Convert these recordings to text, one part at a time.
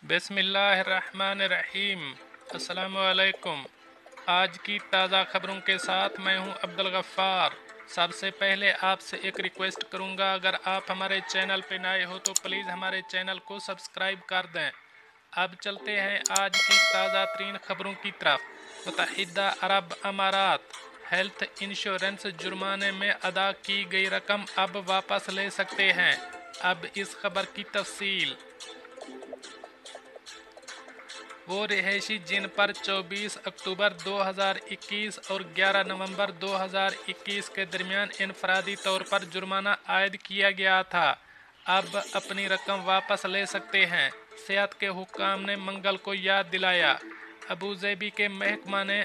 बिस्मिल्लाहिर्रहमानिर्रहीम। अस्सलामुअलैकुम। आज की ताज़ा खबरों के साथ मैं हूं अब्दुल गफ्फार। सबसे पहले आपसे एक रिक्वेस्ट करूंगा, अगर आप हमारे चैनल पे नए हो तो प्लीज़ हमारे चैनल को सब्सक्राइब कर दें। अब चलते हैं आज की ताज़ा तरीन खबरों की तरफ। मुत्तहिदा अरब अमारात हेल्थ इंश्योरेंस जुर्माने में अदा की गई रकम अब वापस ले सकते हैं। अब इस खबर की तफसील। वो रिहायशी जिन पर 24 अक्टूबर 2021 और 11 नवंबर 2021 के दरमियान इनफरादी तौर पर जुर्माना आयद किया गया था, अब अपनी रकम वापस ले सकते हैं। सेहत के हुक्काम ने मंगल को याद दिलाया। अबू ज़ेबी के महकमा ने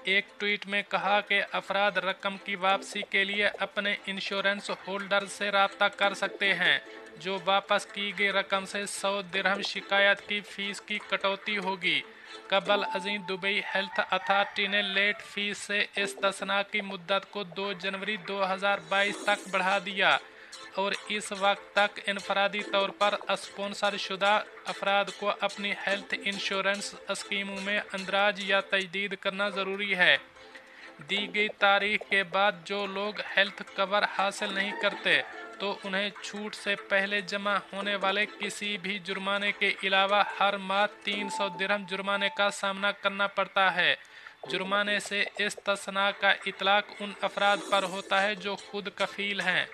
एक ट्वीट में कहा कि अफराद रकम की वापसी के लिए अपने इंश्योरेंस होल्डर से रब्ता कर सकते हैं। जो वापस की गई रकम से 100 दिरहम शिकायत की फीस की कटौती होगी। कबल अजीम दुबई हेल्थ अथॉरिटी ने लेट फीस से इस्तिस्ना की मुद्दत को 2 जनवरी 2022 तक बढ़ा दिया और इस वक्त तक इनफरादी तौर पर स्पॉन्सर शुदा अफराद को अपनी हेल्थ इंश्योरेंस स्कीमों में अंदराज या तजदीद करना ज़रूरी है। दी गई तारीख के बाद जो लोग हेल्थ कवर हासिल नहीं करते तो उन्हें छूट से पहले जमा होने वाले किसी भी जुर्माने के अलावा हर माह 300 दिरहम जुर्माने का सामना करना पड़ता है। जुर्माने से इस्तिस्ना का इतलाक उन अफराद पर होता है जो खुद कफील हैं।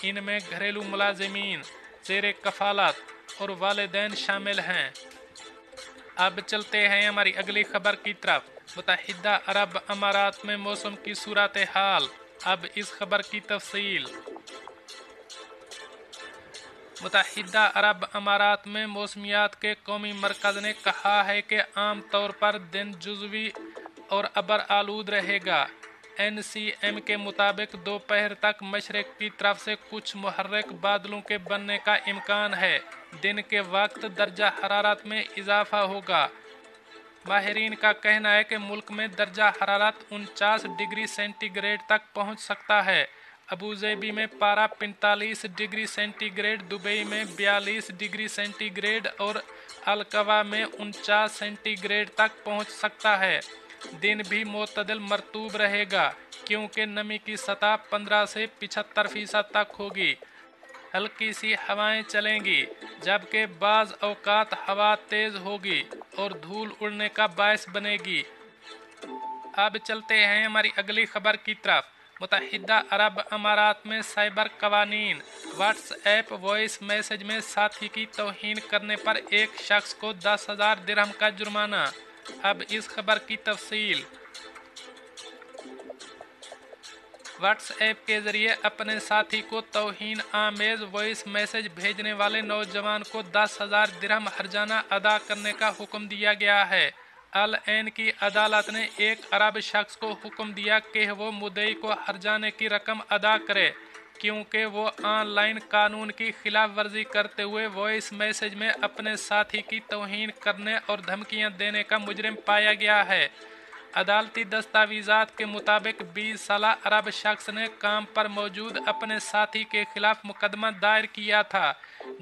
इनमें घरेलू मुलाजिमीन, ज़ेरे कफालत और वालिदैन शामिल हैं। अब चलते हैं हमारी अगली खबर की तरफ। मुत्तहिदा अरब अमारात में मौसम की सूरत हाल। अब इस खबर की तफसील। मुत्तहिदा अरब अमारात में मौसमियात के कौमी मरकज़ ने कहा है कि आम तौर पर दिन जुज़वी और अबर आलूद रहेगा। NCM के मुताबिक दोपहर तक मशरक़ की तरफ से कुछ मुहर्रिक बादलों के बनने का इम्कान है। दिन के वक्त दर्जा हरारत में इजाफा होगा। माहिरीन का कहना है कि मुल्क में दर्जा हरारत 49 डिग्री सेंटीग्रेड तक पहुंच सकता है। अबू ज़ेबी में पारा 45 डिग्री सेंटीग्रेड, दुबई में 42 डिग्री सेंटीग्रेड और अलकवा में 49 सेंटीग्रेड तक पहुंच सकता है। दिन भी मोतदल मरतूब रहेगा क्योंकि नमी की सतह 15 से 75% तक होगी। हल्की सी हवाएं चलेंगी जबकि बाज़ औकात हवा तेज़ होगी और धूल उड़ने का बायस बनेगी। अब चलते हैं हमारी अगली खबर की तरफ। मुत्तहिदा अरब अमारात में साइबर कवानीन। व्हाट्सएप वॉइस मैसेज में साथी की तौहीन करने पर एक शख्स को 10,000 दिरहम का जुर्माना। अब इस खबर की तफसील। व्हाट्सएप के ज़रिए अपने साथी को तौहीन आमेज़ वॉइस मैसेज भेजने वाले नौजवान को 10,000 दिरहम हर्जाना अदा करने का हुक्म दिया गया है। अल ऐन की अदालत ने एक अरब शख्स को हुक्म दिया कि वो मुद्दई को हर्जाने की रकम अदा करे क्योंकि वो ऑनलाइन कानून की खिलाफ वर्जी करते हुए वॉइस मैसेज में अपने साथी की तौहीन करने और धमकियां देने का मुजरिम पाया गया है। अदालती दस्तावेज़ात के मुताबिक 20 साला अरब शख्स ने काम पर मौजूद अपने साथी के खिलाफ मुकदमा दायर किया था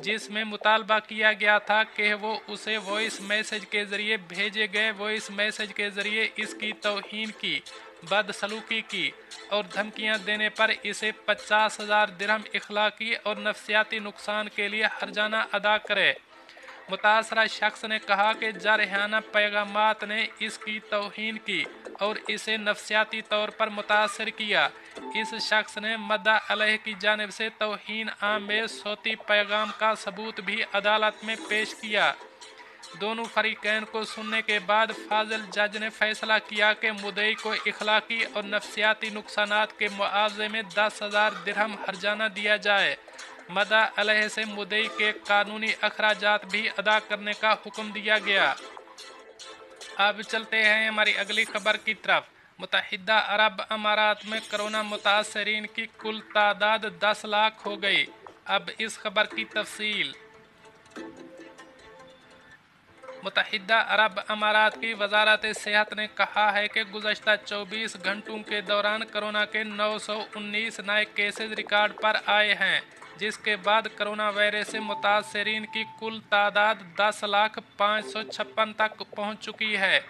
जिसमें मुतालबा किया गया था कि वो उसे वॉइस मैसेज के ज़रिए भेजे गए वॉइस मैसेज के ज़रिए इसकी तौहीन की, बदसलूकी की और धमकियां देने पर इसे 50,000 दिरहम इखलाकी और नफ्सियाती नुकसान के लिए हर्जाना अदा करे। मुतासरा शख्स ने कहा कि जारहाना पैगामात ने इसकी तौहीन की और इसे नफ्सियाती तौर पर मुतासर किया। इस शख्स ने मद्दा अलैह की जानिब से तौहीन आमेज़ सौती पैगाम का सबूत भी अदालत में पेश किया। दोनों फरीकैन को सुनने के बाद फाजिल जज ने फैसला किया कि मुद्दई को इखलाकी और नफ्सियाती नुकसानात के मुआवजे में 10,000 दिरहम हर्जाना दिया जाए। मदा अलैह से मुद्दई के कानूनी अखराजात भी अदा करने का हुक्म दिया गया। अब चलते हैं हमारी अगली खबर की तरफ। मुत्तहिदा अरब अमारात में कोरोना मुतासरीन की कुल तादाद 10 लाख हो गई। अब इस खबर की तफसील। मुत्तहिदा अरब अमारात की वजारत सेहत ने कहा है कि गुज़श्ता 24 घंटों के दौरान कोरोना के 919 नए केसेज रिकॉर्ड पर आए हैं जिसके बाद कोरोना वायरस से मुतासरीन की कुल तादाद 10,05,56 तक पहुंच चुकी है।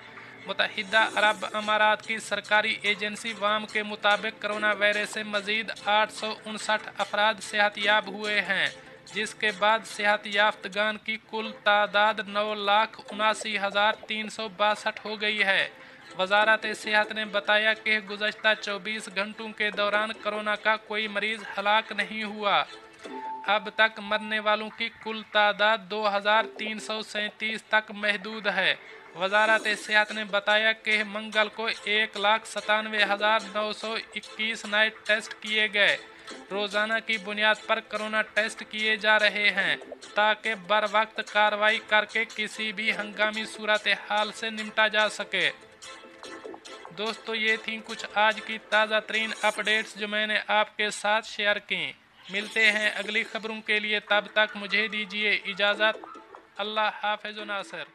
मुत्तहिदा अरब अमारात की सरकारी एजेंसी वाम के मुताबिक कोरोना वायरस से मजीद 859 अफराद सेहतयाब हुए हैं, जिसके बाद सेहत याफ्तगान की कुल तादाद 9,79,362 हो गई है। वजारत सेहत ने बताया कि गुज़श्ता 24 घंटों के दौरान कोरोना का कोई मरीज हलाक नहीं हुआ। अब तक मरने वालों की कुल तादाद 2,337 तक महदूद है। वजारत सेहत ने बताया कि मंगल को 1,97,921 नए टेस्ट किए गए। रोज़ाना की बुनियाद पर कोरोना टेस्ट किए जा रहे हैं ताकि बर वक्त कार्रवाई करके किसी भी हंगामी सूरत हाल से निपटा जा सके। दोस्तों, ये थी कुछ आज की ताज़ा तरीन अपडेट्स जो मैंने आपके साथ शेयर की। मिलते हैं अगली खबरों के लिए, तब तक मुझे दीजिए इजाज़त। अल्लाह हाफ़िज़ नासिर।